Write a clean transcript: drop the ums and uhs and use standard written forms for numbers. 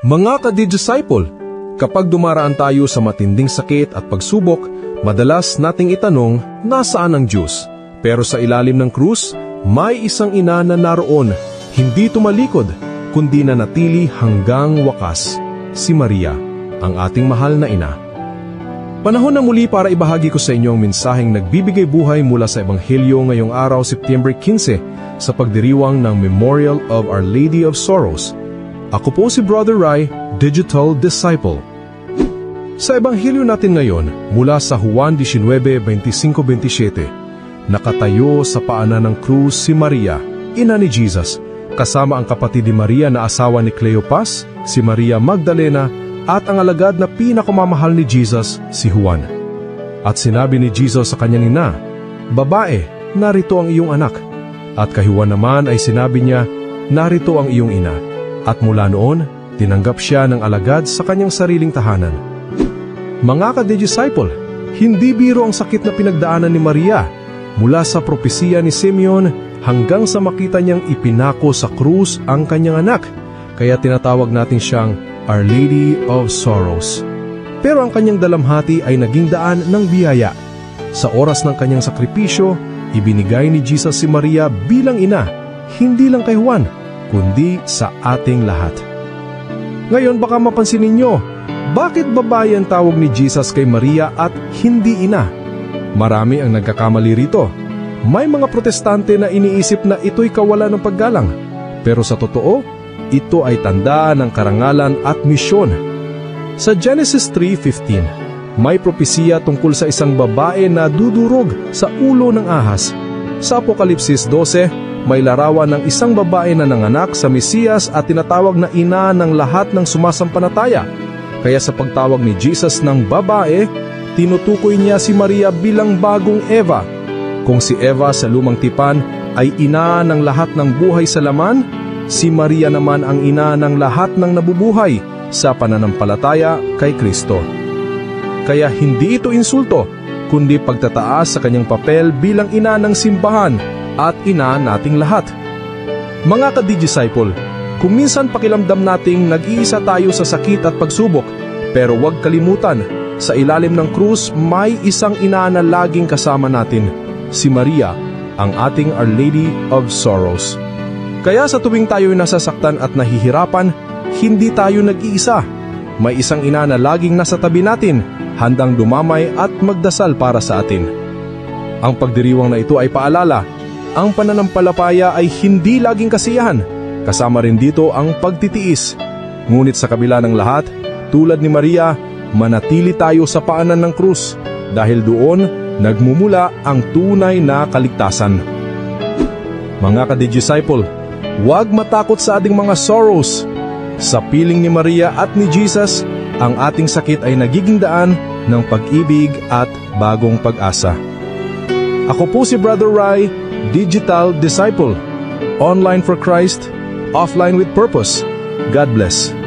Mga ka-disciple, kapag dumaraan tayo sa matinding sakit at pagsubok, madalas nating itanong, nasaan ang Diyos? Pero sa ilalim ng krus, may isang ina na naroon, hindi tumalikod, kundi nanatili hanggang wakas, si Maria, ang ating mahal na ina. Panahon na muli para ibahagi ko sa inyo ang mensaheng nagbibigay buhay mula sa Ebanghelyo ngayong araw, September 15, sa pagdiriwang ng Memorial of Our Lady of Sorrows. Ako po si Brother Rai, Digital Disciple. Sa Ebanghelyo natin ngayon, mula sa Juan 19:25-27, nakatayo sa paanan ng krus si Maria, ina ni Jesus, kasama ang kapatid ni Maria na asawa ni Cleopas, si Maria Magdalena, at ang alagad na pinakamamahal ni Jesus, si Juan. At sinabi ni Jesus sa kanyang ina, "Babae, narito ang iyong anak." At kay Juan naman ay sinabi niya, "Narito ang iyong ina." At mula noon, tinanggap siya ng alagad sa kanyang sariling tahanan. Mga ka-disciple, hindi biro ang sakit na pinagdaanan ni Maria, mula sa propesiya ni Simeon hanggang sa makita niyang ipinako sa krus ang kanyang anak, kaya tinatawag natin siyang Our Lady of Sorrows. Pero ang kanyang dalamhati ay naging daan ng biyaya. Sa oras ng kanyang sakripisyo, ibinigay ni Jesus si Maria bilang ina, hindi lang kay Juan, kundi sa ating lahat. Ngayon baka mapansin ninyo, bakit babae ang tawag ni Jesus kay Maria at hindi ina? Marami ang nagkakamali rito. May mga protestante na iniisip na ito'y kawalan ng paggalang. Pero sa totoo, ito ay tanda ng karangalan at misyon. Sa Genesis 3:15, may propesiya tungkol sa isang babae na dudurog sa ulo ng ahas. Sa Apokalipsis 12, may larawan ng isang babae na nanganak sa Mesiyas at tinatawag na ina ng lahat ng sumasampalataya. Kaya sa pagtawag ni Jesus ng babae, tinutukoy niya si Maria bilang bagong Eva. Kung si Eva sa lumang tipan ay ina ng lahat ng buhay sa laman, si Maria naman ang ina ng lahat ng nabubuhay sa pananampalataya kay Kristo. Kaya hindi ito insulto, kundi pagtataas sa kanyang papel bilang ina ng simbahan at ina nating lahat. Mga ka-disciple, kung minsan pakiramdam nating nag-iisa tayo sa sakit at pagsubok, pero huwag kalimutan, sa ilalim ng krus may isang ina na laging kasama natin, si Maria, ang ating Our Lady of Sorrows. Kaya sa tuwing tayo'y nasasaktan at nahihirapan, hindi tayo nag-iisa. May isang ina na laging nasa tabi natin, handang dumamay at magdasal para sa atin. Ang pagdiriwang na ito ay paalala, ang pananampalataya ay hindi laging kasiyahan. Kasama rin dito ang pagtitiis. Ngunit sa kabila ng lahat, tulad ni Maria, manatili tayo sa paanan ng krus dahil doon nagmumula ang tunay na kaligtasan. Mga ka-disciple, huwag matakot sa ating mga sorrows. Sa piling ni Maria at ni Jesus, ang ating sakit ay nagiging daan ng pag-ibig at bagong pag-asa. Ako po si Brother Rai, Digital Disciple. Online for Christ, offline with purpose. God bless.